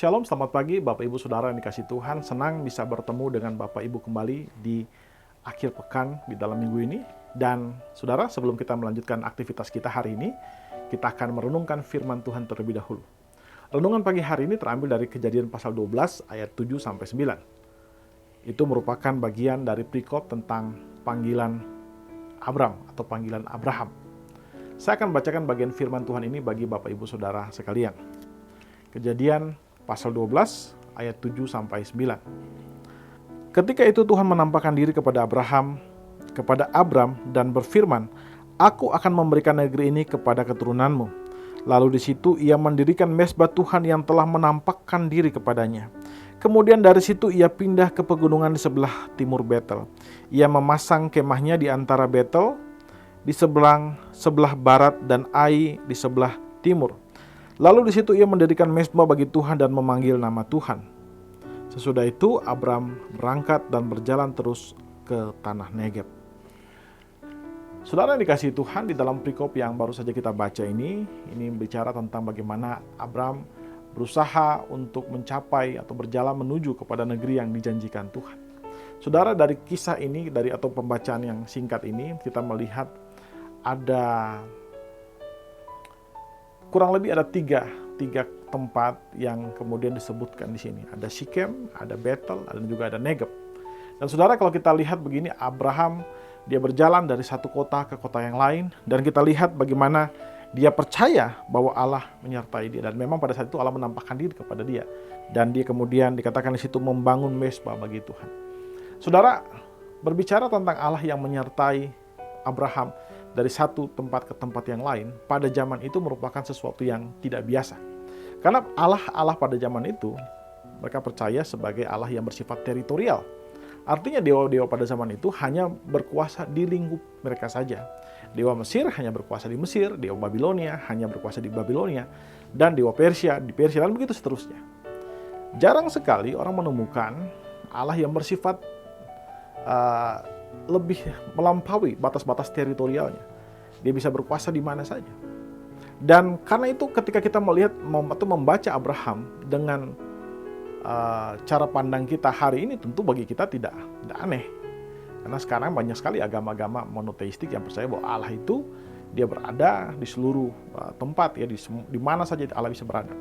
Shalom, selamat pagi Bapak Ibu Saudara yang dikasih Tuhan. Senang bisa bertemu dengan Bapak Ibu kembali di akhir pekan di dalam minggu ini. Dan saudara, sebelum kita melanjutkan aktivitas kita hari ini, kita akan merenungkan firman Tuhan terlebih dahulu. Renungan pagi hari ini terambil dari Kejadian pasal 12 ayat 7-9. Itu merupakan bagian dari perikop tentang panggilan Abram atau panggilan Abraham. Saya akan bacakan bagian firman Tuhan ini bagi Bapak Ibu Saudara sekalian. Kejadian pasal 12 ayat 7-9. Ketika itu Tuhan menampakkan diri kepada Abram dan berfirman, "Aku akan memberikan negeri ini kepada keturunanmu." Lalu di situ ia mendirikan mezbah Tuhan yang telah menampakkan diri kepadanya. Kemudian dari situ ia pindah ke pegunungan di sebelah timur Betel. Ia memasang kemahnya di antara Betel di sebelah barat dan Ai di sebelah timur. Lalu di situ ia mendirikan mezbah bagi Tuhan dan memanggil nama Tuhan. Sesudah itu Abram berangkat dan berjalan terus ke tanah Negeb. Saudara yang dikasihi Tuhan, di dalam perikop yang baru saja kita baca ini bicara tentang bagaimana Abram berusaha untuk mencapai atau berjalan menuju kepada negeri yang dijanjikan Tuhan. Saudara, dari kisah ini atau pembacaan yang singkat ini kita melihat ada kurang lebih ada tiga tempat yang kemudian disebutkan di sini. Ada Sikem, ada Betel, dan juga ada Negeb. Dan saudara, kalau kita lihat begini, Abraham dia berjalan dari satu kota ke kota yang lain, dan kita lihat bagaimana dia percaya bahwa Allah menyertai dia, dan memang pada saat itu Allah menampakkan diri kepada dia, dan dia kemudian dikatakan di situ membangun mezbah bagi Tuhan. Saudara, berbicara tentang Allah yang menyertai Abraham dari satu tempat ke tempat yang lain, pada zaman itu merupakan sesuatu yang tidak biasa. Karena Allah pada zaman itu, mereka percaya sebagai Allah yang bersifat teritorial. Artinya dewa-dewa pada zaman itu hanya berkuasa di lingkup mereka saja. Dewa Mesir hanya berkuasa di Mesir, dewa Babilonia hanya berkuasa di Babilonia, dan dewa Persia di Persia, dan begitu seterusnya. Jarang sekali orang menemukan Allah yang bersifat lebih melampaui batas-batas teritorialnya. Dia bisa berkuasa di mana saja. Dan karena itu ketika kita melihat atau membaca Abraham dengan cara pandang kita hari ini, tentu bagi kita tidak aneh. Karena sekarang banyak sekali agama-agama monoteistik yang percaya bahwa Allah itu dia berada di seluruh tempat, ya di mana saja Allah bisa berada.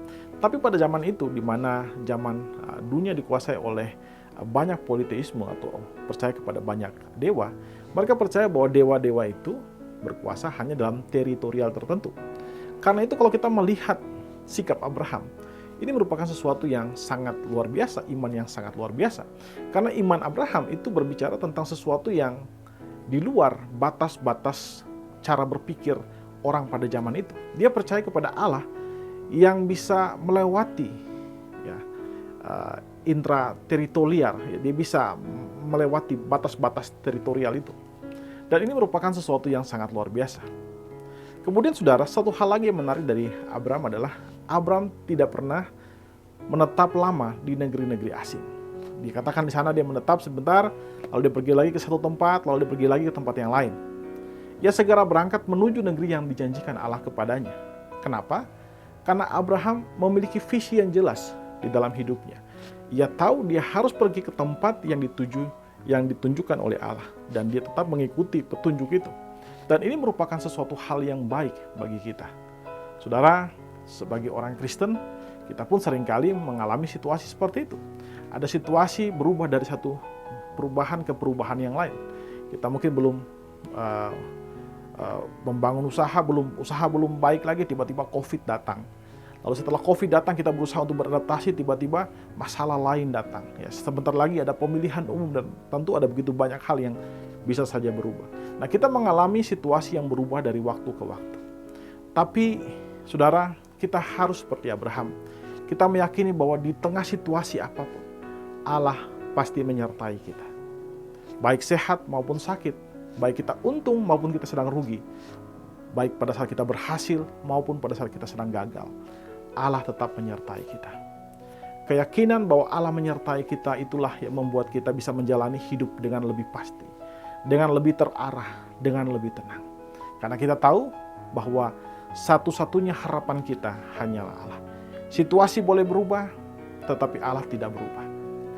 Tapi pada zaman itu, di mana zaman dunia dikuasai oleh banyak politeisme atau percaya kepada banyak dewa, mereka percaya bahwa dewa-dewa itu berkuasa hanya dalam teritorial tertentu. Karena itu kalau kita melihat sikap Abraham, ini merupakan sesuatu yang sangat luar biasa, iman yang sangat luar biasa. Karena iman Abraham itu berbicara tentang sesuatu yang di luar batas-batas cara berpikir orang pada zaman itu. Dia percaya kepada Allah yang bisa melewati intrateritorial, dia bisa melewati batas-batas teritorial itu. Dan ini merupakan sesuatu yang sangat luar biasa. Kemudian saudara, satu hal lagi yang menarik dari Abram adalah Abram tidak pernah menetap lama di negeri-negeri asing. Dikatakan di sana dia menetap sebentar, lalu dia pergi lagi ke satu tempat, lalu dia pergi lagi ke tempat yang lain. Ia segera berangkat menuju negeri yang dijanjikan Allah kepadanya. Kenapa? Karena Abraham memiliki visi yang jelas di dalam hidupnya. Ia tahu dia harus pergi ke tempat yang ditunjukkan oleh Allah, dan dia tetap mengikuti petunjuk itu. Dan ini merupakan sesuatu hal yang baik bagi kita. Saudara, sebagai orang Kristen, kita pun seringkali mengalami situasi seperti itu. Ada situasi berubah dari satu perubahan ke perubahan yang lain. Kita mungkin belum membangun usaha belum baik lagi, tiba-tiba COVID datang. Lalu setelah COVID datang, kita berusaha untuk beradaptasi, tiba-tiba masalah lain datang. Ya, sebentar lagi ada pemilihan umum, dan tentu ada begitu banyak hal yang bisa saja berubah. Nah, kita mengalami situasi yang berubah dari waktu ke waktu. Tapi, saudara, kita harus seperti Abraham. Kita meyakini bahwa di tengah situasi apapun, Allah pasti menyertai kita. Baik sehat maupun sakit, baik kita untung maupun kita sedang rugi, baik pada saat kita berhasil maupun pada saat kita sedang gagal, Allah tetap menyertai kita. Keyakinan bahwa Allah menyertai kita itulah yang membuat kita bisa menjalani hidup dengan lebih pasti, dengan lebih terarah, dengan lebih tenang. Karena kita tahu bahwa satu-satunya harapan kita hanyalah Allah. Situasi boleh berubah, tetapi Allah tidak berubah.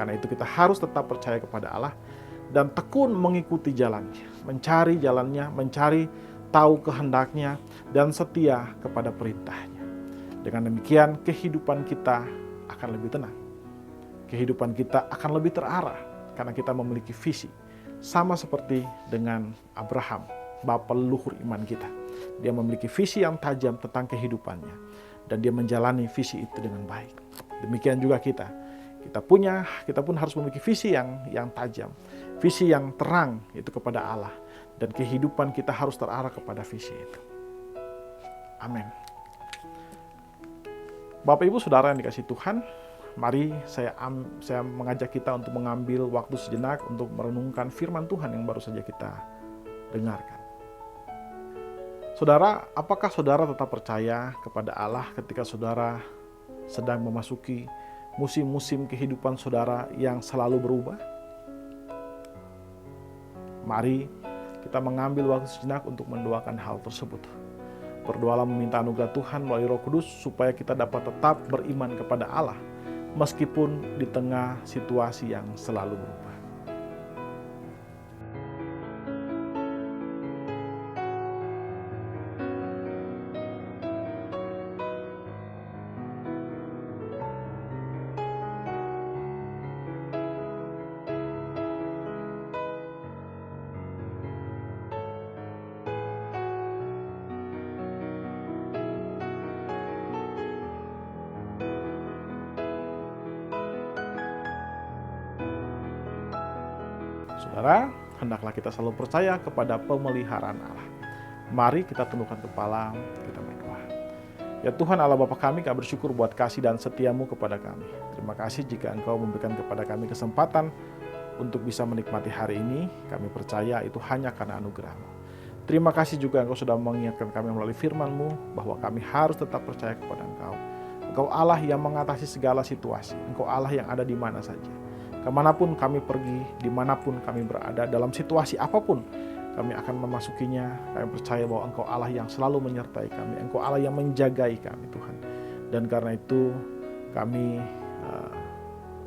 Karena itu kita harus tetap percaya kepada Allah dan tekun mengikuti jalannya, mencari jalannya, mencari tahu kehendaknya, dan setia kepada perintahnya. Dengan demikian kehidupan kita akan lebih tenang. Kehidupan kita akan lebih terarah karena kita memiliki visi. Sama seperti dengan Abraham, bapa leluhur iman kita. Dia memiliki visi yang tajam tentang kehidupannya dan dia menjalani visi itu dengan baik. Demikian juga kita. Kita pun harus memiliki visi yang tajam, visi yang terang itu kepada Allah, dan kehidupan kita harus terarah kepada visi itu. Amin. Bapak Ibu Saudara yang dikasihi Tuhan, mari saya mengajak kita untuk mengambil waktu sejenak untuk merenungkan firman Tuhan yang baru saja kita dengarkan. Saudara, apakah saudara tetap percaya kepada Allah ketika saudara sedang memasuki musim-musim kehidupan saudara yang selalu berubah? Mari kita mengambil waktu sejenak untuk mendoakan hal tersebut. Berdoalah meminta anugerah Tuhan melalui Roh Kudus supaya kita dapat tetap beriman kepada Allah meskipun di tengah situasi yang selalu berubah. Saudara, hendaklah kita selalu percaya kepada pemeliharaan Allah. Mari kita tundukkan kepala, kita berdoa. Ya Tuhan Allah Bapa kami bersyukur buat kasih dan setiamu kepada kami. Terima kasih jika Engkau memberikan kepada kami kesempatan untuk bisa menikmati hari ini. Kami percaya itu hanya karena anugerah-Mu. Terima kasih juga Engkau sudah mengingatkan kami melalui firman-Mu bahwa kami harus tetap percaya kepada Engkau. Engkau Allah yang mengatasi segala situasi. Engkau Allah yang ada di mana saja. Kemanapun kami pergi, dimanapun kami berada, dalam situasi apapun kami akan memasukinya. Kami percaya bahwa Engkau Allah yang selalu menyertai kami, Engkau Allah yang menjagai kami Tuhan. Dan karena itu kami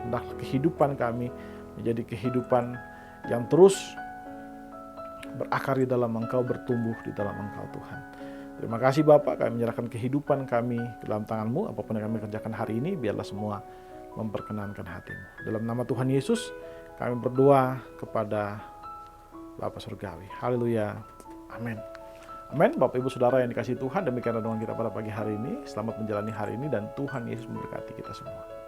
hendak kehidupan kami menjadi kehidupan yang terus berakar di dalam Engkau, bertumbuh di dalam Engkau Tuhan. Terima kasih Bapak, kami menyerahkan kehidupan kami ke dalam tangan-Mu. Apapun yang kami kerjakan hari ini, biarlah semua memperkenankan hati-Mu. Dalam nama Tuhan Yesus, kami berdoa kepada Bapa Surgawi. Haleluya. Amin. Amin. Bapak Ibu Saudara yang dikasihi Tuhan, demikian renungan kita pada pagi hari ini. Selamat menjalani hari ini dan Tuhan Yesus memberkati kita semua.